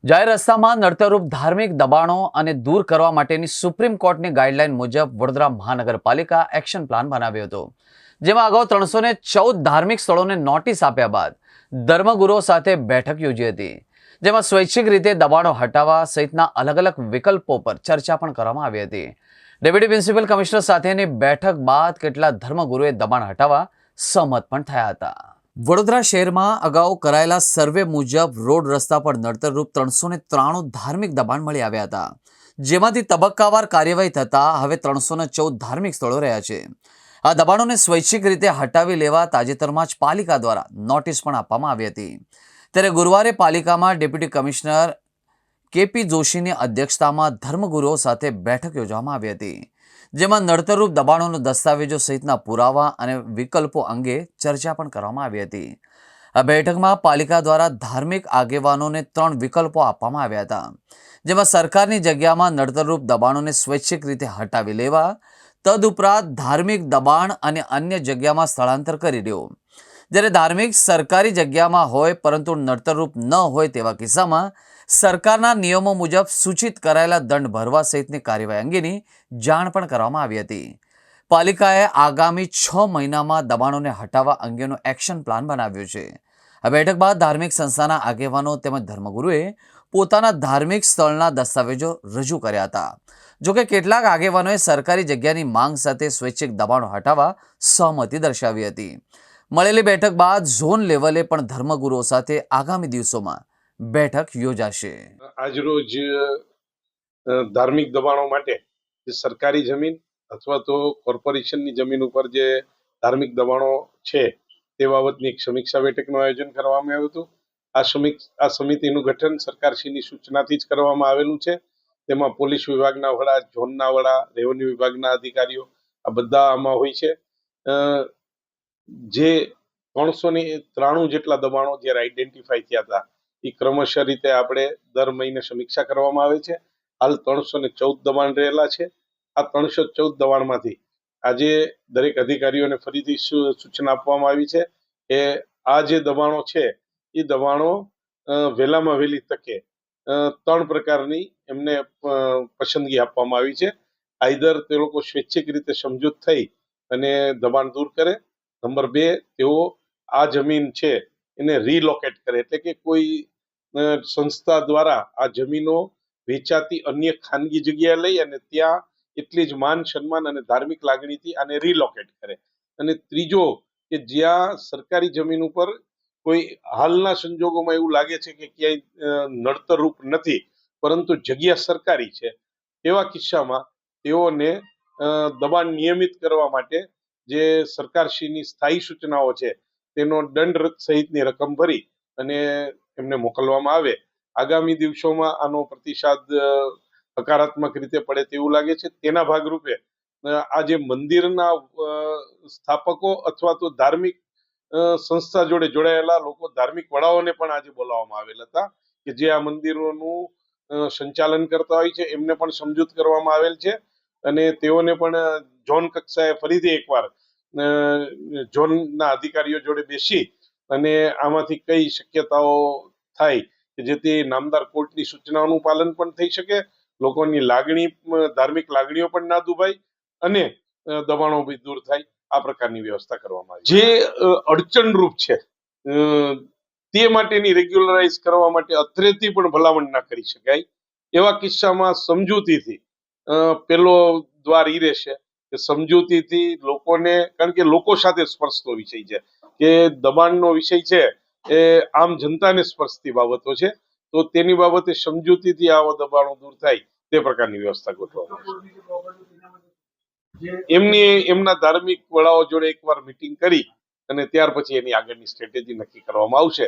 જાહેર રસ્તામાં નડતરરૂપ ધાર્મિક દબાણો અને દૂર કરવા માટેની સુપ્રીમ કોર્ટની ગાઈડલાઈન મુજબ વડોદરા મહાનગરપાલિકા એક્શન પ્લાન બનાવ્યો હતો, જેમાં અગાઉ 314 ધાર્મિક સ્થળોને નોટિસ આપ્યા બાદ ધર્મગુરુઓ સાથે બેઠક યોજી હતી, જેમાં સ્વૈચ્છિક રીતે દબાણો હટાવવા સહિતના અલગ અલગ વિકલ્પો પર ચર્ચા પણ કરવામાં આવી હતી. ડેપ્યુટી પ્રિન્સિપલ કમિશનર સાથેની બેઠક બાદ કેટલાક ધર્મગુરુએ દબાણ હટાવવા સહમત પણ થયા હતા. વડોદરા શહેરમાં અગાઉ કરાયેલા સર્વે મુજબ રોડ રસ્તા પર નડતરરૂપ 393 ધાર્મિક દબાણ મળી આવ્યા હતા, જેમાંથી તબક્કાવાર કાર્યવાહી થતા હવે 314 ધાર્મિક સ્થળો રહ્યા છે. આ દબાણોને સ્વૈચ્છિક રીતે હટાવી લેવા તાજેતરમાં જ પાલિકા દ્વારા નોટિસ પણ આપવામાં આવી હતી. ત્યારે ગુરુવારે પાલિકામાં ડેપ્યુટી કમિશનર કેપી જોશીની અધ્યક્ષતામાં ધર્મગુરુઓ સાથે બેઠક યોજવામાં આવી હતી, જેમાં નડતરરૂપ દબાણોનો દસ્તાવેજો સહિતના પુરાવા અને વિકલ્પો અંગે ચર્ચા પણ કરવામાં આવી હતી. આ બેઠકમાં પાલિકા દ્વારા ધાર્મિક આગેવાનોને 3 વિકલ્પો આપવામાં આવ્યા હતા, જેમાં સરકારની જગ્યામાં નડતરરૂપ દબાણોને સ્વૈચ્છિક રીતે હટાવી લેવા, તદુપરાંત ધાર્મિક દબાણ અને અન્ય જગ્યામાં સ્થળાંતર કરી દેવું. જ્યારે ધાર્મિક સરકારી જગ્યામાં હોય પરંતુ નડતરરૂપ ન હોય તેવા કિસ્સામાં સરકારના નિયમો મુજબ સૂચિત કરાયેલા દંડ ભરવા સહિતની કાર્યવાહી અંગેની જાણ પણ કરવામાં આવી હતી. પાલિકાએ આગામી 6 મહિનામાં દબાણોને હટાવવા અંગેનો એક્શન પ્લાન બનાવ્યો છે. આ બેઠક બાદ ધાર્મિક સંસ્થાના આગેવાનો તેમજ ધર્મગુરુએ પોતાના ધાર્મિક સ્થળના દસ્તાવેજો રજૂ કર્યા હતા. જોકે કેટલાક આગેવાનોએ સરકારી જગ્યાની માંગ સાથે સ્વૈચ્છિક દબાણો હટાવવા સહમતિ દર્શાવી હતી. મળેલી બેઠક બાદ ઝોન લેવલે પણ ધર્મગુરુઓ સાથે આગામી દિવસોમાં બેઠક યોજાશે. આજરોજ ધાર્મિક દબાણો માટે જે સરકારી જમીન અથવા તો કોર્પોરેશનની જમીન ઉપર જે ધાર્મિક દબાણો છે તે બાબતની એક સમીક્ષા બેઠકનું આયોજન કરવામાં આવ્યું હતું. આ સમિતિનું ગઠન સરકારશ્રીની સૂચનાથી જ કરવામાં આવેલું છે. તેમાં પોલીસ વિભાગના વડા, ઝોનના વડા, રેવન્યુ વિભાગના અધિકારીઓ આ બધા આમાં હોય છે. જે 393 જેટલા દબાણો જ્યારે આઈડેન્ટિફાઈ થયા હતા એ ક્રમશઃ રીતે આપણે દર મહિને સમીક્ષા કરવામાં આવે છે. હાલ 314 દબાણ રહેલા છે. આ 314 દબાણમાંથી આજે દરેક અધિકારીઓને ફરીથી સૂચના આપવામાં આવી છે કે આ જે દબાણો છે એ દબાણો વહેલામાં વહેલી તકે 3 પ્રકારની એમને પસંદગી આપવામાં આવી છે. આઈધર તે લોકો સ્વૈચ્છિક રીતે સમજૂત થઈ અને દબાણ દૂર કરે. નંબર 2, તેઓ આ જમીન છે એને રીલોકેટ કરે, એટલે કે કોઈ સંસ્થા દ્વારા આ જમીનો વેચાતી અન્ય ખાનગી જગ્યાએ લઈ અને ત્યાં એટલી જ માન સન્માન અને ધાર્મિક લાગણીથી આને રીલોકેટ કરે. અને ત્રીજો કે જ્યાં સરકારી જમીન ઉપર કોઈ હાલના સંજોગોમાં એવું લાગે છે કે ક્યાંય નડતરરૂપ નથી પરંતુ જગ્યા સરકારી છે, તેવા કિસ્સામાં તેઓને દબાણ નિયમિત કરવા માટે જે સરકારશ્રીની સ્થાયી સૂચનાઓ છે તેનો દંડ સહિતની રકમ ભરી અને એમને મોકલવામાં આવે. આગામી દિવસોમાં આનો પ્રતિસાદ હકારાત્મક રીતે પડે તેવું લાગે છે. તેના ભાગરૂપે આ જે મંદિરના સ્થાપકો અથવા તો ધાર્મિક સંસ્થા જોડે જોડાયેલા લોકો, ધાર્મિક વડાઓને પણ આજે બોલાવવામાં આવેલ હતા કે જે આ મંદિરોનું સંચાલન કરતા હોય છે એમને પણ સમજૂત કરવામાં આવેલ છે અને તેઓને પણ ઝોન કક્ષાએ ફરીથી એકવાર ઝોનના અધિકારીઓ જોડે બેસી અને આમાંથી કઈ શક્યતાઓ થાય કે જેથી નામદાર કોર્ટની સૂચનાઓનું પાલન પણ થઈ શકે, લોકોની લાગણી, ધાર્મિક લાગણીઓ પણ ના દુભાય અને દબાણો બી દૂર થાય, આ પ્રકારની વ્યવસ્થા કરવામાં આવી. જે અડચણરૂપ છે તે માટેની રેગ્યુલરાઇઝ કરવા માટે અત્રેથી પણ ભલામણ ના કરી શકાય. એવા કિસ્સામાં સમજૂતીથી પેલો દ્વાર ઈ રહેશે કે સમજૂતીથી લોકોને, કારણ કે લોકો સાથે સ્પર્શતો વિષય છે કે દબાણનો વિષય છે એ આમ જનતાને સ્પર્શતી બાબતો છે, તો તેની બાબતે સમજૂતીથી આવા દબાણો દૂર થાય તે પ્રકારની વ્યવસ્થા ગોઠવવામાં આવશે. એમના ધાર્મિક વડાઓ જોડે એકવાર મીટિંગ કરી અને ત્યાર પછી એની આગળની સ્ટ્રેટેજી નક્કી કરવામાં આવશે.